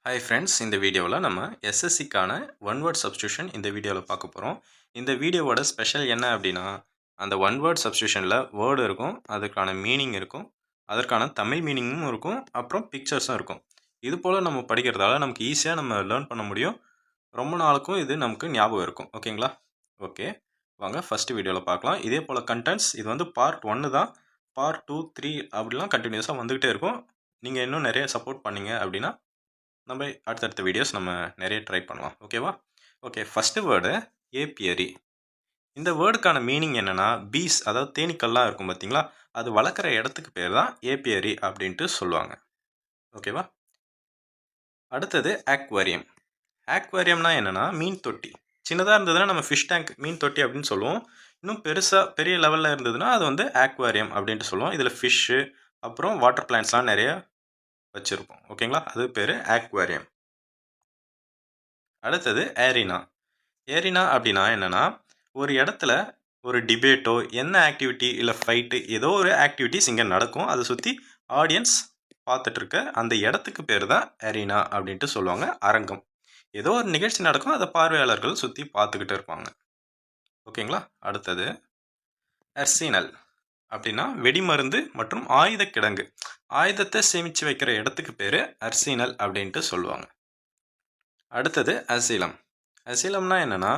Hi friends, இந்த வீடியோவில் நம்ம எஸ்எஸ்சிக்கான ஒன் வேர்ட் சப்ஸ்டியூஷன் இந்த வீடியோவில் பார்க்க போகிறோம். இந்த வீடியோவோட ஸ்பெஷல் என்ன அப்படின்னா, அந்த ஒன் வேர்ட் சப்ஸ்டியூஷனில் வேர்டு இருக்கும், அதுக்கான மீனிங் இருக்கும், அதற்கான தமிழ் மீனிங்கும் இருக்கும், அப்புறம் பிக்சர்ஸும் இருக்கும். இது போல் நம்ம படிக்கிறதால நமக்கு ஈஸியாக நம்ம லேர்ன் பண்ண முடியும். ரொம்ப நாளுக்கும் இது நமக்கு ஞாபகம் இருக்கும். ஓகேங்களா? ஓகே, வாங்க ஃபஸ்ட்டு வீடியோவில் பார்க்கலாம். இதே போல் கண்டென்ட்ஸ் இது வந்து பார்ட் 1 தான். பார்ட் 2, 3 அப்படிலாம் கண்டினியூஸாக வந்துக்கிட்டே இருக்கும். நீங்கள் இன்னும் நிறைய சப்போர்ட் பண்ணீங்க அப்படின்னா நம்ம அடுத்தடுத்த வீடியோஸ் நம்ம நிறைய ட்ரை பண்ணலாம். ஓகேவா? Okay, first word apiary. இந்த வேர்டுக்கான மீனிங் என்னென்னா, பீஸ் அதாவது தேனீக்கள்லாம் இருக்கும் பார்த்தீங்களா, அது வளர்க்குற இடத்துக்கு பேர் தான் ஏபியரி அப்படின்ட்டு சொல்லுவாங்க. ஓகேவா? அடுத்தது ஆக்வேரியம். ஆக்வேரியம்னா என்னென்னா மீன் தொட்டி. சின்னதாக இருந்ததுன்னா நம்ம ஃபிஷ் டேங்க், மீன் தொட்டி அப்படின்னு சொல்லுவோம். இன்னும் பெரிய லெவலில் இருந்ததுன்னா அது வந்து ஆக்வேரியம் அப்படின்ட்டு சொல்லுவோம். இதில் ஃபிஷ்ஷு அப்புறம் வாட்டர் பிளான்ட்ஸ்லாம் நிறைய வச்சுருப்போம். ஓகேங்களா? அது பேர் ஆக்வேரியம். அடுத்தது ஏரினா. ஏரினா அப்படின்னா என்னென்னா, ஒரு இடத்துல ஒரு டிபேட்டோ என்ன ஆக்டிவிட்டி இல்லை ஃபைட்டு ஏதோ ஒரு ஆக்டிவிட்டிஸ் இங்கே நடக்கும். அதை சுற்றி ஆடியன்ஸ் பார்த்துட்ருக்க அந்த இடத்துக்கு பேர் தான் ஏரினா அப்படின்ட்டு சொல்லுவாங்க. அரங்கம். ஏதோ ஒரு நிகழ்ச்சி நடக்கும், அதை பார்வையாளர்கள் சுற்றி பார்த்துக்கிட்டு இருப்பாங்க. ஓகேங்களா? அடுத்தது அர்சினல் அப்படின்னா வெடிமருந்து மற்றும் ஆயுத கிடங்கு. ஆயுதத்தை சேமித்து வைக்கிற இடத்துக்கு பேர் அர்சினல் அப்படின்ட்டு சொல்லுவாங்க. அடுத்தது அசீலம். அசீலம்னா என்னென்னா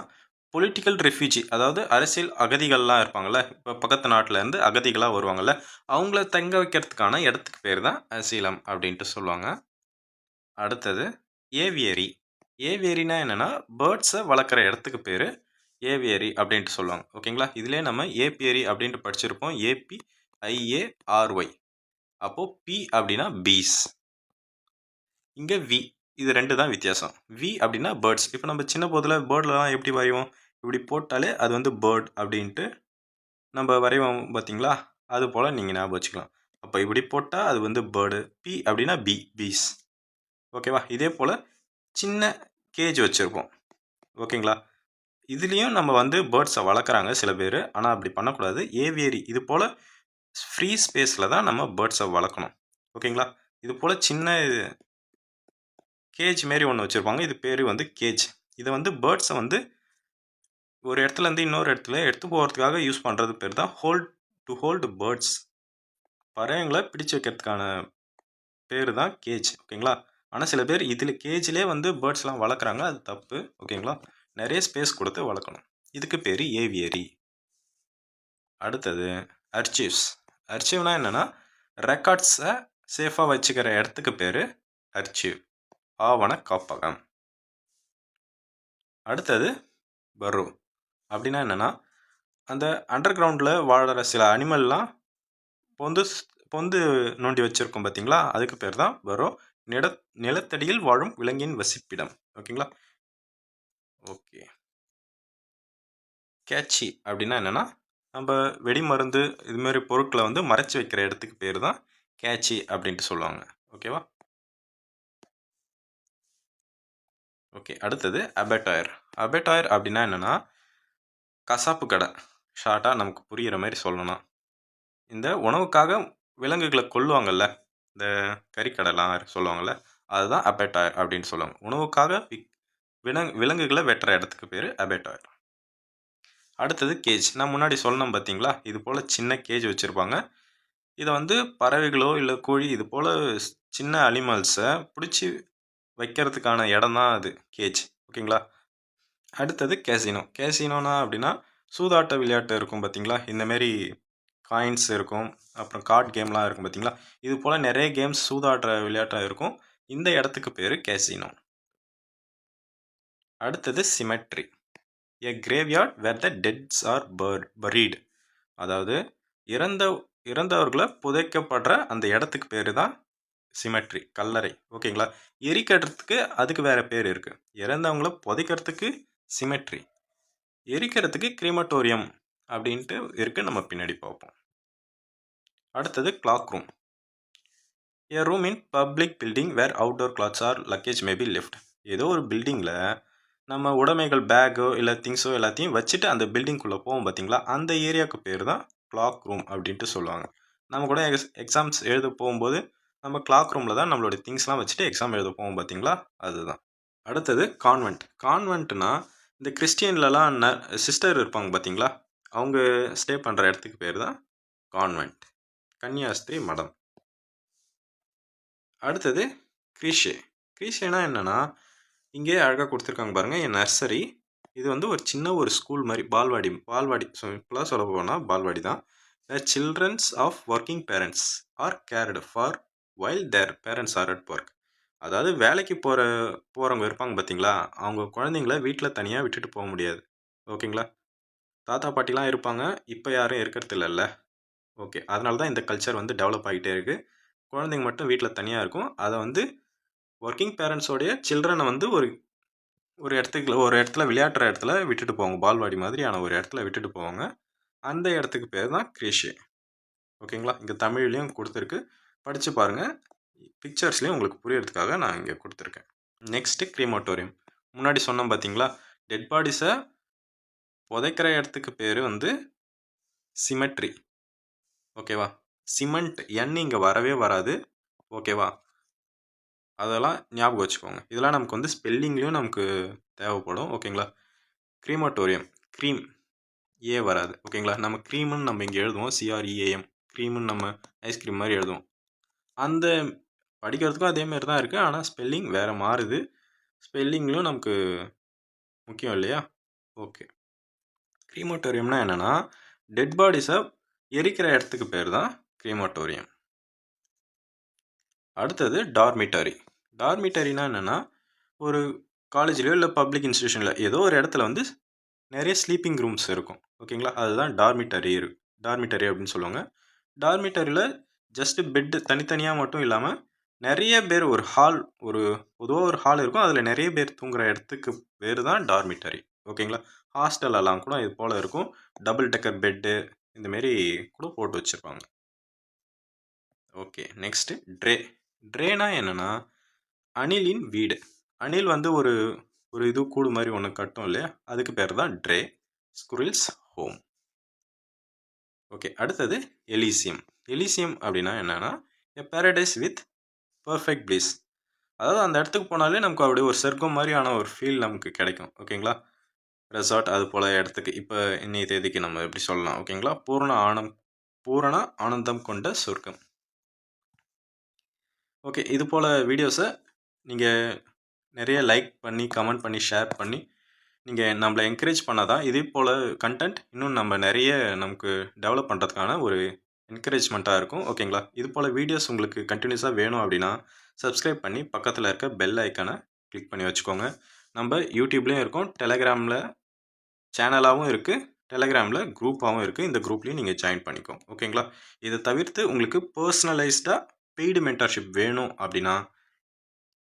பொலிட்டிக்கல் ரெஃப்யூஜி, அதாவது அரசியல் அகதிகள்லாம் இருப்பாங்கள்ல, இப்போ பக்கத்து நாட்டிலேருந்து அகதிகளாக வருவாங்கள்ல, அவங்கள தங்க வைக்கிறதுக்கான இடத்துக்கு பேர் தான் அசீலம் அப்படின்ட்டு சொல்லுவாங்க. அடுத்தது ஏவியரி. ஏவியரினா என்னென்னா பேர்ட்ஸை வளர்க்குற இடத்துக்கு பேர் ஏவியரி அப்படின்ட்டு சொல்லுவாங்க. ஓகேங்களா? இதிலே நம்ம ஏபியரி அப்படின்ட்டு படிச்சிருப்போம். APIARY. அப்போது பி அப்படின்னா பீஸ், இங்கே வி. இது 2 தான் வித்தியாசம். வி அப்படின்னா பேர்ட்ஸ். இப்போ நம்ம சின்ன போதில் பேர்ட்லலாம் எப்படி வரைவோம், இப்படி போட்டாலே அது வந்து பேர்ட் அப்படின்ட்டு நம்ம வரைவோம் பார்த்தீங்களா? அது போல் நீங்கள் ஞாபகம் வச்சுக்கலாம். அப்போ இப்படி போட்டால் அது வந்து பேர்டு. பி அப்படின்னா பீஸ். ஓகேவா? இதே போல் சின்ன கேஜ் வச்சுருப்போம். ஓகேங்களா? இதுலேயும் நம்ம வந்து பேர்ட்ஸை வளர்க்குறாங்க சில பேர். ஆனால் அப்படி பண்ணக்கூடாது. ஏவியரி இது போல் ஃப்ரீ ஸ்பேஸில் தான் நம்ம பேர்ட்ஸை வளர்க்கணும். ஓகேங்களா? இது போல் சின்ன கேஜ் மாரி ஒன்று வச்சுருப்பாங்க. இது பேர் வந்து கேஜ். இதை வந்து பேர்ட்ஸை வந்து ஒரு இடத்துலேருந்து இன்னொரு இடத்துல எடுத்து போகிறதுக்காக யூஸ் பண்ணுறது பேர் தான் ஹோல்டு பேர்ட்ஸ். பறவைங்களை பிடிச்சு வைக்கிறதுக்கான பேர் தான் கேஜ். ஓகேங்களா? ஆனால் சில பேர் இதில் கேஜ்லேயே வந்து பேர்ட்ஸ்லாம் வளர்க்குறாங்க. அது தப்பு. ஓகேங்களா? நிறைய ஸ்பேஸ் கொடுத்து வளர்க்கணும். இதுக்கு பேர் ஏவியரி. அடுத்தது அர்ச்சீவ்ஸ். அர்ச்சீவ்னா என்னென்னா ரெக்கார்ட்ஸை சேஃபாக வச்சுக்கிற இடத்துக்கு பேர் அர்ச்சீவ், ஆவண காப்பகம். அடுத்தது பரோ அப்படின்னா என்னென்னா அந்த அண்டர் கிரவுண்டில் வாழற சில அனிமல்லாம் பொந்து நோண்டி வச்சுருக்கோம் பார்த்தீங்களா, அதுக்கு பேர் தான் பரோ. நிலத்தடியில் வாழும் விலங்கின் வசிப்பிடம். ஓகேங்களா? ஓகே. கேட்சி அப்படின்னா என்னென்னா நம்ம வெடிமருந்து இதுமாரி பொருட்களை வந்து மறைச்சி வைக்கிற இடத்துக்கு பேர் தான் கேட்சி அப்படின்ட்டு சொல்லுவாங்க. ஓகேவா? ஓகே. அடுத்தது அபேட்டாயர். அபேட்டாயர் அப்படின்னா என்னென்னா கசாப்பு கடை. ஷார்ட்டாக நமக்கு புரிகிற மாதிரி சொல்லணும். இந்த உணவுக்காக விலங்குகளை கொல்லுவாங்கள்ல, இந்த கறிக்கடைலாம் சொல்லுவாங்கள்ல, அதுதான் அபேட்டாயர் அப்படின்னு சொல்லுவாங்க. உணவுக்காக விலங்குகளை வெட்டுற இடத்துக்கு பேர் அபேட்டாயர். அடுத்தது கேஜ். நான் முன்னாடி சொன்னேன் பார்த்தீங்களா, இது போல் சின்ன கேஜ் வச்சுருப்பாங்க. இதை வந்து பறவைகளோ இல்லை கோழி இது போல் சின்ன அனிமல்ஸை பிடிச்சி வைக்கிறதுக்கான இடம் தான் அது கேஜ். ஓகேங்களா? அடுத்தது கேசினோ. கேசினோனா அப்படின்னா சூதாட்ட விளையாட்டு இருக்கும் பார்த்தீங்களா, இந்தமாரி காயின்ஸ் இருக்கும், அப்புறம் கார்டு கேம்லாம் இருக்கும் பார்த்தீங்களா, இது போல் நிறைய கேம்ஸ் சூதாட்ட விளையாட்டாக இருக்கும். இந்த இடத்துக்கு பேர் கேசினோ. அடுத்தது சிமெட்ரி. எ கிரேவ்யார்ட் வேர் த டெட்ஸ் ஆர் பரீடு. அதாவது இறந்தவர்களை புதைக்கப்படுற அந்த இடத்துக்கு பேர் தான் சிமெட்ரி, கல்லறை. ஓகேங்களா? எரிக்கிறதுக்கு அதுக்கு வேறு பேர் இருக்குது. இறந்தவங்கள புதைக்கிறதுக்கு சிமெட்ரி, எரிக்கிறதுக்கு கிரிமட்டோரியம் அப்படின்ட்டு இருக்குது. நம்ம பின்னாடி பார்ப்போம். அடுத்தது cloakroom. A room in public building where outdoor clothes or luggage may be left. ஏதோ ஒரு பில்டிங்கில் நம்ம உடைமைகள் பேக்கோ இல்லை திங்ஸோ எல்லாத்தையும் வச்சுட்டு அந்த பில்டிங்குள்ளே போவோம் பார்த்தீங்களா, அந்த ஏரியாவுக்கு பேர் தான் கிளாக் ரூம் அப்படின்ட்டு சொல்லுவாங்க. நம்ம கூட எக்ஸாம்ஸ் எழுத போகும்போது நம்ம கிளாக் ரூமில் தான் நம்மளோட திங்ஸ்லாம் வச்சுட்டு எக்ஸாம் எழுத போவோம் பார்த்தீங்களா, அதுதான். அடுத்தது கான்வென்ட். கான்வென்ட்னா இந்த கிறிஸ்டியன்லலாம் சிஸ்டர் இருப்பாங்க பார்த்தீங்களா, அவங்க ஸ்டே பண்ணுற இடத்துக்கு பேர் தான் கான்வென்ட், கன்னியாஸ்திரி மடம். அடுத்தது க்ரீஷே. க்ரீஷேனா என்னென்னா, இங்கே அழகாக கொடுத்துருக்காங்க பாருங்கள், என் நர்சரி. இது வந்து ஒரு சின்ன ஒரு ஸ்கூல் மாதிரி, பால்வாடி சிம்பிளாக சொல்ல போனால் பால்வாடி தான். The childrens of working parents are cared for while their parents are at work. அதாவது வேலைக்கு போகிறவங்க இருப்பாங்க பார்த்தீங்களா, அவங்க குழந்தைங்கள வீட்டில் தனியாக விட்டுட்டு போக முடியாது. ஓகேங்களா, தாத்தா பாட்டிலாம் இருப்பாங்க, இப்போ யாரும் இருக்கிறது இல்லைல்ல. ஓகே, அதனால தான் இந்த கல்ச்சர் வந்து டெவலப் ஆகிட்டே இருக்குது. குழந்தைங்க மட்டும் வீட்டில் தனியாக இருக்கும். அதை வந்து ஒர்க்கிங் பேரண்ட்ஸோடைய சில்ட்ரனை வந்து ஒரு இடத்துல விளையாடுற இடத்துல விட்டுட்டு போவாங்க. பால்வாடி மாதிரியான ஒரு இடத்துல விட்டுட்டு போவாங்க. அந்த இடத்துக்கு பேர் தான் க்ரீஷே. ஓகேங்களா, இங்கே தமிழ்லேயும் கொடுத்துருக்கு, படித்து பாருங்கள். பிக்சர்ஸ்லேயும் உங்களுக்கு புரியறதுக்காக நான் இங்கே கொடுத்துருக்கேன். நெக்ஸ்ட்டு க்ரீமோட்டோரியம். முன்னாடி சொன்னோம் பார்த்தீங்களா, டெட் பாடிஸை புதைக்கிற இடத்துக்கு பேர் வந்து சிமெட்ரி. ஓகேவா, சிமெண்ட் எண் இங்கே வரவே வராது. ஓகேவா, அதெல்லாம் ஞாபகம் வச்சுக்கோங்க. இதெல்லாம் நமக்கு வந்து ஸ்பெல்லிங்லேயும் நமக்கு தேவைப்படும். ஓகேங்களா, க்ரீமோட்டோரியம், க்ரீம் ஏ வராது. ஓகேங்களா, நம்ம க்ரீமுன்னு நம்ம இங்கே எழுதுவோம், CREAM, க்ரீமுன்னு நம்ம ஐஸ்கிரீம் மாதிரி எழுதுவோம். அந்த படிக்கிறதுக்கும் அதேமாரி தான் இருக்குது, ஆனால் ஸ்பெல்லிங் வேறு மாறுது. ஸ்பெல்லிங்லேயும் நமக்கு முக்கியம் இல்லையா. ஓகே, க்ரீமோட்டோரியம்னா என்னென்னா, டெட் பாடிஸை எரிக்கிற இடத்துக்கு பேர் தான் க்ரீமோட்டோரியம். அடுத்தது டார்மிட்டரி. டார்மிட்டரினா என்னென்னா, ஒரு காலேஜ்லேயோ இல்லை பப்ளிக் இன்ஸ்டியூஷனில் ஏதோ ஒரு இடத்துல வந்து நிறைய ஸ்லீப்பிங் ரூம்ஸ் இருக்கும். ஓகேங்களா, அதுதான் டார்மிட்டரி அப்படின்னு சொல்லுவாங்க. டார்மிட்டரியில் ஜஸ்ட்டு பெட்டு தனித்தனியாக மட்டும் இல்லாமல் நிறைய பேர் பொதுவாக ஒரு ஹால் இருக்கும், அதில் நிறைய பேர் தூங்குற இடத்துக்கு பேர் தான் டார்மிட்டரி. ஓகேங்களா, ஹாஸ்டலெல்லாம் கூட இது போல் இருக்கும், டபுள் டெக்கர் பெட்டு இந்தமாரி கூட போட்டு வச்சுருப்பாங்க. ஓகே, நெக்ஸ்ட்டு ட்ரேனா என்னென்னா, அணிலின் வீடு. அணில் வந்து ஒரு கூடு மாதிரி ஒன்று கட்டும் இல்லையா, அதுக்கு பேர் தான் ட்ரே, ஸ்குரில்ஸ் ஹோம். ஓகே, அடுத்தது எலிசியம் அப்படின்னா என்னென்னா, எ பேரடைஸ் வித் பர்ஃபெக்ட் ப்ளீஸ். அதாவது அந்த இடத்துக்கு போனாலே நமக்கு அப்படியே ஒரு சொர்க்கம் மாதிரியான ஒரு ஃபீல் நமக்கு கிடைக்கும். ஓகேங்களா, ரெசார்ட் அது போல் இடத்துக்கு இப்போ இன்னைய தேதிக்கு நம்ம எப்படி சொல்லலாம். ஓகேங்களா, பூரண ஆனந்தம் கொண்ட சொர்க்கம். ஓகே, இது போல் வீடியோஸை நீங்கள் நிறைய லைக் பண்ணி, கமெண்ட் பண்ணி, ஷேர் பண்ணி நீங்கள் நம்மளை என்கரேஜ் பண்ணால் தான் இதே போல் கண்டென்ட் இன்னும் நம்ம நிறைய நமக்கு டெவலப் பண்ணுறதுக்கான ஒரு என்கரேஜ்மெண்ட்டாக இருக்கும். ஓகேங்களா, இது போல் வீடியோஸ் உங்களுக்கு கண்டினியூஸாக வேணும் அப்படின்னா சப்ஸ்கிரைப் பண்ணி பக்கத்தில் இருக்க பெல் ஐக்கானை கிளிக் பண்ணி வச்சுக்கோங்க. நம்ம யூடியூப்லேயும் இருக்கோம், டெலகிராமில் சேனலாகவும் இருக்குது, டெலகிராமில் குரூப்பாகவும் இருக்குது. இந்த குரூப்லேயும் நீங்கள் ஜாயின் பண்ணிக்கோங்க. ஓகேங்களா, இதை தவிர்த்து உங்களுக்கு பர்சனலைஸ்டாக பெய்டு மென்டர்ஷிப் வேணும் அப்படின்னா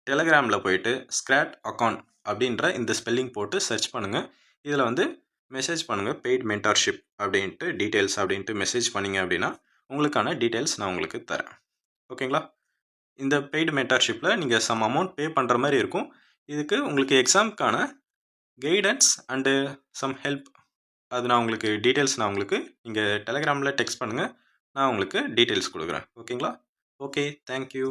டெலகிராமில் போயிட்டு ஸ்க்ராட் அக்கௌண்ட் அப்படின்ற இந்த ஸ்பெல்லிங் போட்டு சர்ச் பண்ணுங்கள். இதில் வந்து மெசேஜ் பண்ணுங்கள், பெய்ட் மென்டார்ஷிப் அப்படின்ட்டு டீட்டெயில்ஸ் அப்படின்ட்டு மெசேஜ் பண்ணிங்க அப்படின்னா உங்களுக்கான டீட்டெயில்ஸ் நான் உங்களுக்கு தரேன். ஓகேங்களா, இந்த பெய்டு மென்டார்ஷிப்பில் நீங்கள் சம் அமௌண்ட் பே பண்ணுற மாதிரி இருக்கும். இதுக்கு உங்களுக்கு எக்ஸாமுக்கான கைடன்ஸ் அண்டு சம் ஹெல்ப், அது நான் உங்களுக்கு நீங்கள் டெலகிராமில் டெக்ஸ்ட் பண்ணுங்கள், நான் உங்களுக்கு டீட்டெயில்ஸ் கொடுக்குறேன். ஓகேங்களா, ஓகே, தேங்க்யூ.